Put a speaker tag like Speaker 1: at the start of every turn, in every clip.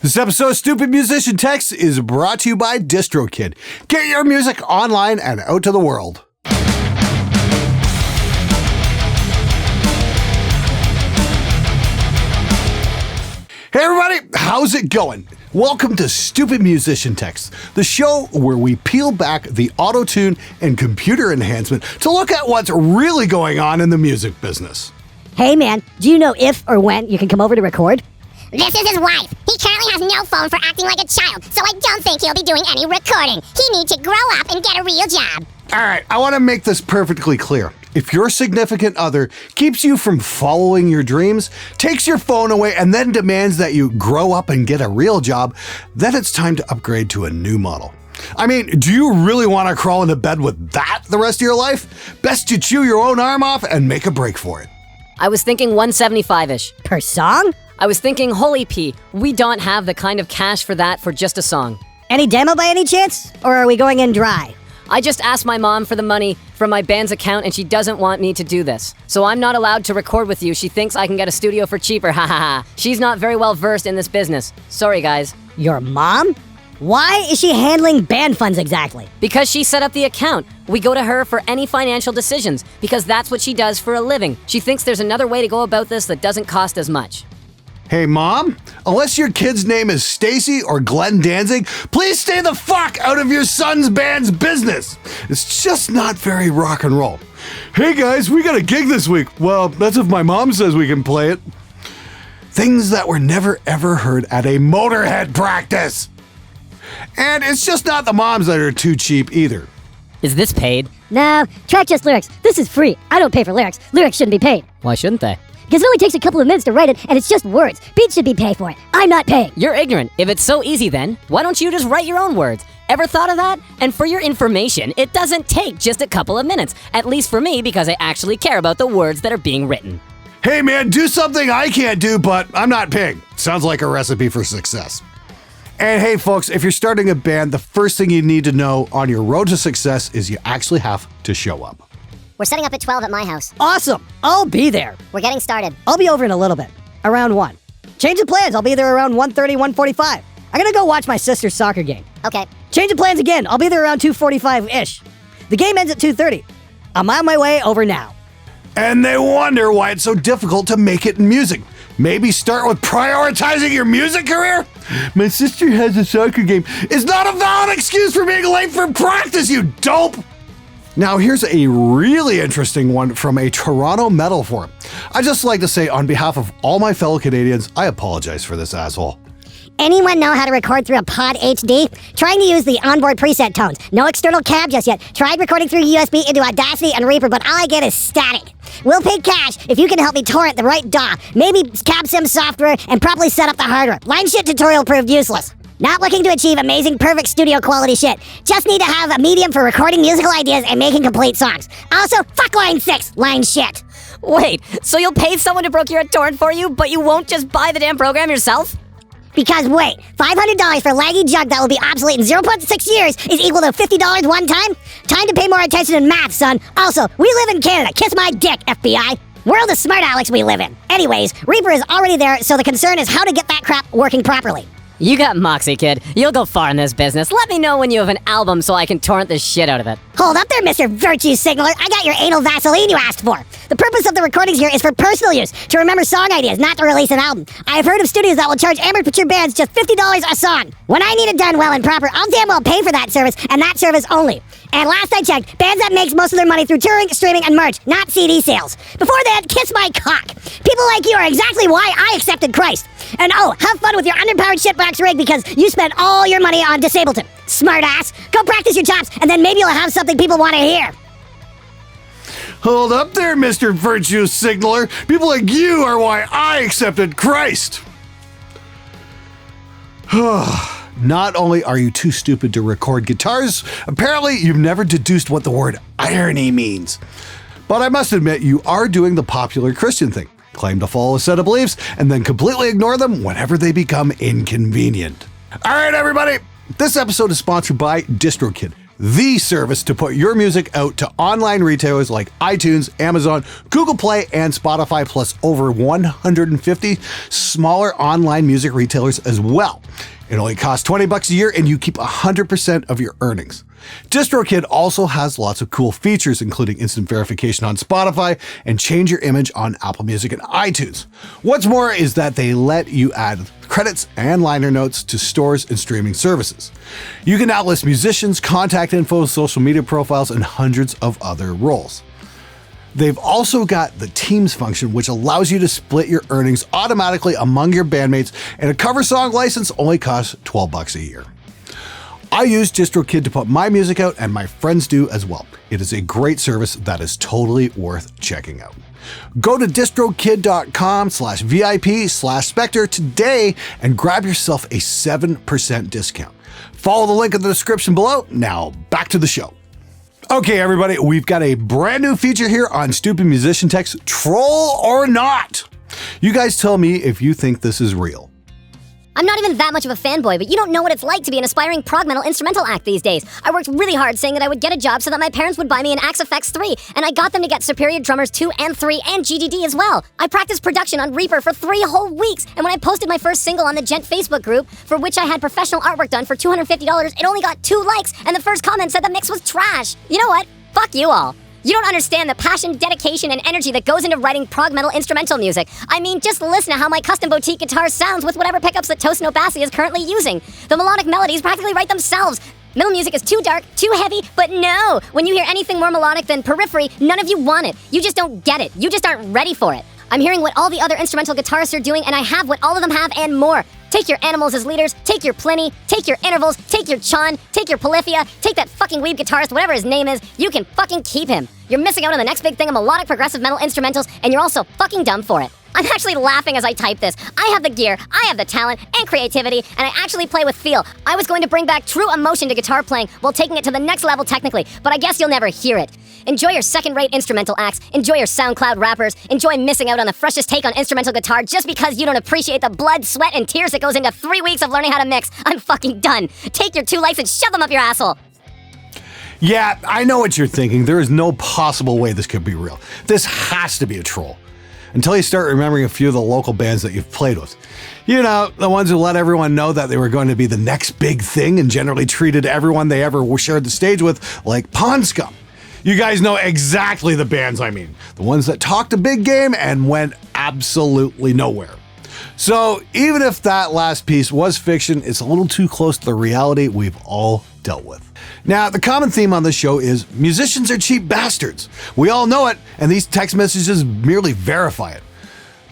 Speaker 1: This episode of Stupid Musician Text is brought to you by DistroKid. Get your music online and out to the world. Hey everybody, how's it going? Welcome to Stupid Musician Text, the show where we peel back the auto-tune and computer enhancement to look at what's really going on in the music business.
Speaker 2: Hey man, do you know if or when you can come over to record?
Speaker 3: This is his wife. He currently has no phone for acting like a child, so I don't think he'll be doing any recording. He needs to grow up and get a real job.
Speaker 1: Alright, I want to make this perfectly clear. If your significant other keeps you from following your dreams, takes your phone away, and then demands that you grow up and get a real job, then it's time to upgrade to a new model. I mean, do you really want to crawl into bed with that the rest of your life? Best you chew your own arm off and make a break for it.
Speaker 4: I was thinking 175-ish.
Speaker 2: Per song?
Speaker 4: I was thinking, holy P, we don't have the kind of cash for that for just a song.
Speaker 2: Any demo by any chance? Or are we going in dry?
Speaker 4: I just asked my mom for the money from my band's account and she doesn't want me to do this. So I'm not allowed to record with you. She thinks I can get a studio for cheaper, ha ha ha. She's not very well versed in this business. Sorry guys.
Speaker 2: Your mom? Why is she handling band funds exactly?
Speaker 4: Because she set up the account. We go to her for any financial decisions because that's what she does for a living. She thinks there's another way to go about this that doesn't cost as much.
Speaker 1: Hey mom, unless your kid's name is Stacy or Glenn Danzig, please stay the fuck out of your son's band's business. It's just not very rock and roll. Hey guys, we got a gig this week. Well, that's if my mom says we can play it. Things that were never ever heard at a Motorhead practice. And it's just not the moms that are too cheap either.
Speaker 4: Is this paid?
Speaker 2: No, track just lyrics. This is free. I don't pay for lyrics. Lyrics shouldn't be paid.
Speaker 4: Why shouldn't they?
Speaker 2: Because it only takes a couple of minutes to write it, and it's just words. Beats should be paid for it. I'm not paying.
Speaker 4: You're ignorant. If it's so easy then, why don't you just write your own words? Ever thought of that? And for your information, it doesn't take just a couple of minutes. At least for me, because I actually care about the words that are being written.
Speaker 1: Hey man, do something I can't do, but I'm not paying. Sounds like a recipe for success. And hey folks, if you're starting a band, the first thing you need to know on your road to success is you actually have to show up.
Speaker 3: We're setting up at 12 at my house.
Speaker 2: Awesome. I'll be there.
Speaker 3: We're getting started.
Speaker 2: I'll be over in a little bit. Around 1. Change of plans. I'll be there around 1:30, 1:45. I'm gonna go watch my sister's soccer game.
Speaker 3: Okay.
Speaker 2: Change of plans again. I'll be there around 2:45-ish. The game ends at 2:30. I'm on my way over now.
Speaker 1: And they wonder why it's so difficult to make it in music. Maybe start with prioritizing your music career? My sister has a soccer game. It's not a valid excuse for being late for practice, you dope! Now here's a really interesting one from a Toronto metal forum. I'd just like to say on behalf of all my fellow Canadians, I apologize for this asshole.
Speaker 3: Anyone know how to record through a Pod HD? Trying to use the onboard preset tones. No external cab just yet. Tried recording through USB into Audacity and Reaper, but all I get is static. We'll pay cash if you can help me torrent the right DAW, maybe CabSim software, and properly set up the hardware. Line shit tutorial proved useless. Not looking to achieve amazing, perfect studio quality shit. Just need to have a medium for recording musical ideas and making complete songs. Also, fuck line 6, line shit.
Speaker 4: Wait, so you'll pay someone to procure a torrent for you, but you won't just buy the damn program yourself?
Speaker 3: Because wait, $500 for laggy junk that will be obsolete in 0.6 years is equal to $50 one time? Time to pay more attention in math, son. Also, we live in Canada. Kiss my dick, FBI. World of smart Alex we live in. Anyways, Reaper is already there, so the concern is how to get that crap working properly.
Speaker 4: You got moxie, kid. You'll go far in this business. Let me know when you have an album so I can torrent the shit out of it.
Speaker 3: Hold up there, Mr. Virtue Signaler. I got your anal Vaseline you asked for. The purpose of the recordings here is for personal use, to remember song ideas, not to release an album. I have heard of studios that will charge amateur bands just $50 a song. When I need it done well and proper, I'll damn well pay for that service, and that service only. And last I checked, bands that makes most of their money through touring, streaming, and merch, not CD sales. Before that, kiss my cock. People like you are exactly why I accepted Christ. And oh, have fun with your underpowered shitbox rig because you spent all your money on Disableton. Smart ass. Go practice your chops, and then maybe you'll have something people want to hear.
Speaker 1: Hold up there, Mr. Virtue Signaler. People like you are why I accepted Christ. Not only are you too stupid to record guitars, apparently you've never deduced what the word irony means. But I must admit, you are doing the popular Christian thing. Claim to follow a set of beliefs, and then completely ignore them whenever they become inconvenient. All right, everybody. This episode is sponsored by DistroKid. the service to put your music out to online retailers like iTunes, Amazon, Google Play, and Spotify, plus over 150 smaller online music retailers as well. It only costs $20 a year and you keep 100% of your earnings. DistroKid also has lots of cool features, including instant verification on Spotify and change your image on Apple Music and iTunes. What's more is that they let you add credits and liner notes to stores and streaming services. You can now list musicians, contact info, social media profiles, and hundreds of other roles. They've also got the Teams function, which allows you to split your earnings automatically among your bandmates, and a cover song license only costs $12 a year. I use DistroKid to put my music out, and my friends do as well. It is a great service that is totally worth checking out. Go to distrokid.com/VIP/Spectre today and grab yourself a 7% discount. Follow the link in the description below. Now back to the show. Okay, everybody, we've got a brand new feature here on Stupid Musician Tech's Troll or Not. You guys tell me if you think this is real.
Speaker 3: I'm not even that much of a fanboy, but you don't know what it's like to be an aspiring prog metal instrumental act these days. I worked really hard saying that I would get a job so that my parents would buy me an Axe FX 3, and I got them to get Superior Drummers 2 and 3 and GDD as well. I practiced production on Reaper for 3 whole weeks, and when I posted my first single on the Gent Facebook group, for which I had professional artwork done for $250, it only got 2 likes, and the first comment said the mix was trash. You know what? Fuck you all. You don't understand the passion, dedication, and energy that goes into writing prog metal instrumental music. I mean, just listen to how my custom boutique guitar sounds with whatever pickups that Toast Nobassi is currently using. The melodic melodies practically write themselves. Metal music is too dark, too heavy, but no! When you hear anything more melodic than Periphery, none of you want it. You just don't get it. You just aren't ready for it. I'm hearing what all the other instrumental guitarists are doing, and I have what all of them have and more. Take your Animals as leaders, take your Pliny, take your Intervals, take your Chon, take your Polyphia, take that fucking weeb guitarist, whatever his name is, you can fucking keep him. You're missing out on the next big thing of melodic progressive metal instrumentals, and you're also fucking dumb for it. I'm actually laughing as I type this. I have the gear, I have the talent and creativity, and I actually play with feel. I was going to bring back true emotion to guitar playing while taking it to the next level technically, but I guess you'll never hear it. Enjoy your second-rate instrumental acts, enjoy your SoundCloud rappers, enjoy missing out on the freshest take on instrumental guitar just because you don't appreciate the blood, sweat, and tears that goes into 3 weeks of learning how to mix. I'm fucking done. Take your 2 likes and shove them up your asshole.
Speaker 1: Yeah, I know what you're thinking. There is no possible way this could be real. This has to be a troll. Until you start remembering a few of the local bands that you've played with. You know, the ones who let everyone know that they were going to be the next big thing and generally treated everyone they ever shared the stage with like pond scum. You guys know exactly the bands I mean. The ones that talked a big game and went absolutely nowhere. So even if that last piece was fiction, it's a little too close to the reality we've all dealt with. Now, the common theme on this show is musicians are cheap bastards. We all know it, and these text messages merely verify it.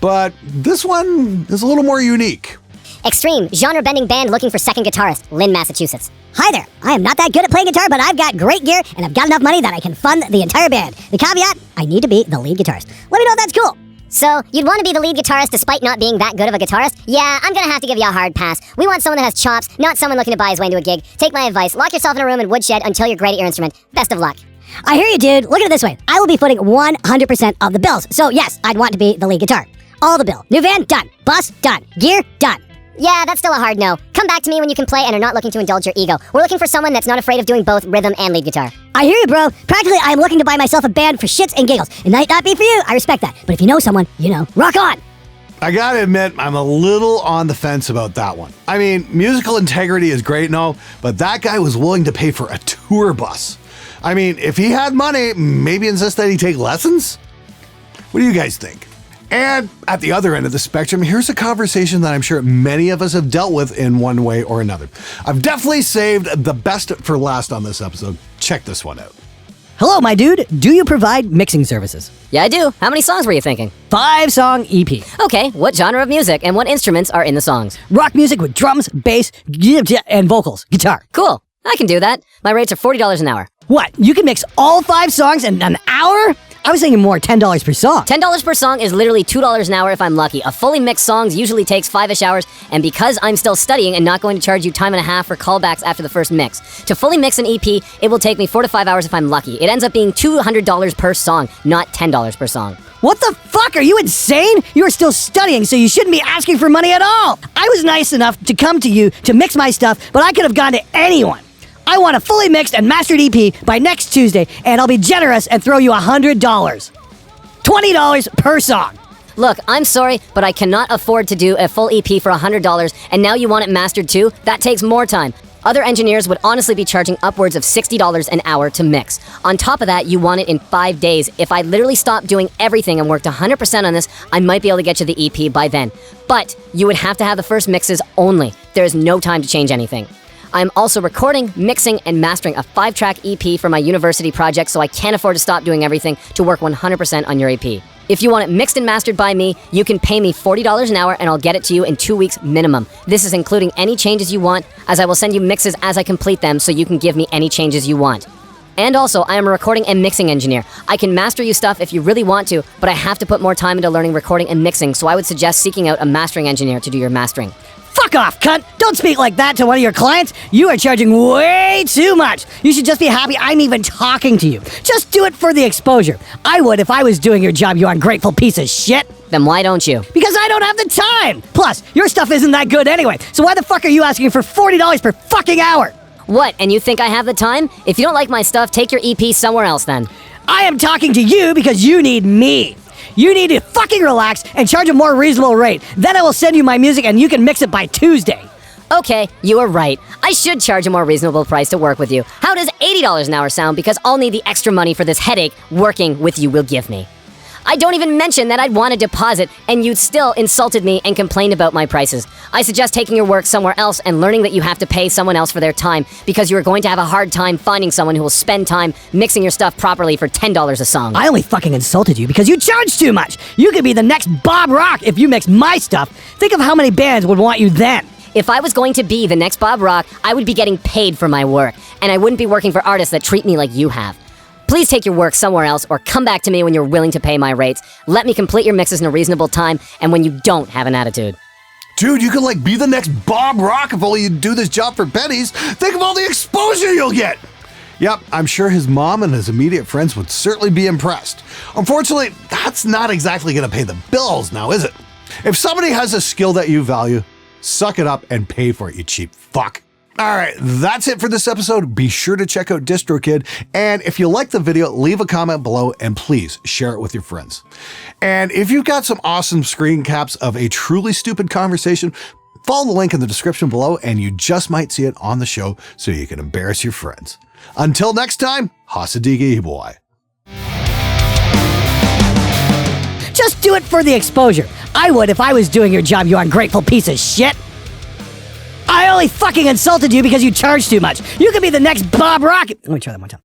Speaker 1: But this one is a little more unique.
Speaker 3: Extreme, genre-bending band looking for second guitarist, Lynn, Massachusetts. Hi there, I am not that good at playing guitar, but I've got great gear, and I've got enough money that I can fund the entire band. The caveat, I need to be the lead guitarist. Let me know if that's cool. So, you'd want to be the lead guitarist despite not being that good of a guitarist? Yeah, I'm gonna have to give you a hard pass. We want someone that has chops, not someone looking to buy his way into a gig. Take my advice, lock yourself in a room and woodshed until you're great at your instrument. Best of luck. I hear you, dude. Look at it this way. I will be footing 100% of the bills. So yes, I'd want to be the lead guitar. All the bill. New van, done. Bus, done. Gear, done. Yeah, that's still a hard no. Come back to me when you can play and are not looking to indulge your ego. We're looking for someone that's not afraid of doing both rhythm and lead guitar. I hear you, bro. Practically, I am looking to buy myself a band for shits and giggles. It might not be for you. I respect that. But if you know someone, you know. Rock on!
Speaker 1: I gotta admit, I'm a little on the fence about that one. I mean, musical integrity is great and all, but that guy was willing to pay for a tour bus. I mean, if he had money, maybe insist that he take lessons? What do you guys think? And at the other end of the spectrum, here's a conversation that I'm sure many of us have dealt with in one way or another. I've definitely saved the best for last on this episode. Check this one out.
Speaker 2: Hello, my dude. Do you provide mixing services?
Speaker 4: Yeah, I do. How many songs were you thinking?
Speaker 2: 5-song EP.
Speaker 4: Okay, what genre of music and what instruments are in the songs?
Speaker 2: Rock music with drums, bass, and vocals. Guitar.
Speaker 4: Cool. I can do that. My rates are $40 an hour.
Speaker 2: What? You can mix all 5 songs in an hour? I was thinking more $10 per song.
Speaker 4: $10 per song is literally $2 an hour if I'm lucky. A fully mixed song usually takes 5-ish hours, and because I'm still studying and not going to charge you time and a half for callbacks after the first mix, to fully mix an EP, it will take me 4 to 5 hours if I'm lucky. It ends up being $200 per song, not $10 per song.
Speaker 2: What the fuck? Are you insane? You are still studying, so you shouldn't be asking for money at all. I was nice enough to come to you to mix my stuff, but I could have gone to anyone. I want a fully mixed and mastered EP by next Tuesday, and I'll be generous and throw you $100. $20 per song.
Speaker 4: Look, I'm sorry, but I cannot afford to do a full EP for $100, and now you want it mastered too? That takes more time. Other engineers would honestly be charging upwards of $60 an hour to mix. On top of that, you want it in 5 days. If I literally stopped doing everything and worked 100% on this, I might be able to get you the EP by then. But you would have to have the first mixes only. There is no time to change anything. I'm also recording, mixing, and mastering a 5-track EP for my university project, so I can't afford to stop doing everything to work 100% on your EP. If you want it mixed and mastered by me, you can pay me $40 an hour and I'll get it to you in 2 weeks minimum. This is including any changes you want, as I will send you mixes as I complete them so you can give me any changes you want. And also, I am a recording and mixing engineer. I can master you stuff if you really want to, but I have to put more time into learning recording and mixing, so I would suggest seeking out a mastering engineer to do your mastering.
Speaker 2: Fuck off, cunt! Don't speak like that to one of your clients. You are charging way too much. You should just be happy I'm even talking to you. Just do it for the exposure. I would if I was doing your job, you ungrateful piece of shit.
Speaker 4: Then why don't you?
Speaker 2: Because I don't have the time. Plus, your stuff isn't that good anyway, so why the fuck are you asking for $40 per fucking hour?
Speaker 4: What, and you think I have the time? If you don't like my stuff, take your EP somewhere else then.
Speaker 2: I am talking to you because you need me. You need to fucking relax and charge a more reasonable rate. Then I will send you my music and you can mix it by Tuesday.
Speaker 4: Okay, you are right. I should charge a more reasonable price to work with you. How does $80 an hour sound? Because I'll need the extra money for this headache working with you will give me. I don't even mention that I'd want a deposit, and you'd still insulted me and complained about my prices. I suggest taking your work somewhere else and learning that you have to pay someone else for their time, because you are going to have a hard time finding someone who will spend time mixing your stuff properly for $10 a song.
Speaker 2: I only fucking insulted you because you charge too much. You could be the next Bob Rock if you mix my stuff. Think of how many bands would want you then.
Speaker 4: If I was going to be the next Bob Rock, I would be getting paid for my work, and I wouldn't be working for artists that treat me like you have. Please take your work somewhere else or come back to me when you're willing to pay my rates. Let me complete your mixes in a reasonable time and when you don't have an attitude.
Speaker 1: Dude, you could like be the next Bob Rock if only you'd do this job for pennies. Think of all the exposure you'll get. Yep, I'm sure his mom and his immediate friends would certainly be impressed. Unfortunately, that's not exactly going to pay the bills now, is it? If somebody has a skill that you value, suck it up and pay for it, you cheap fuck. All right, that's it for this episode. Be sure to check out DistroKid. And if you like the video, leave a comment below and please share it with your friends. And if you've got some awesome screen caps of a truly stupid conversation, follow the link in the description below and you just might see it on the show so you can embarrass your friends. Until next time, Hasadigi boy.
Speaker 2: Just do it for the exposure. I would if I was doing your job, you ungrateful piece of shit. I only fucking insulted you because you charge too much. You could be the next Bob Rock. Let me try that one time.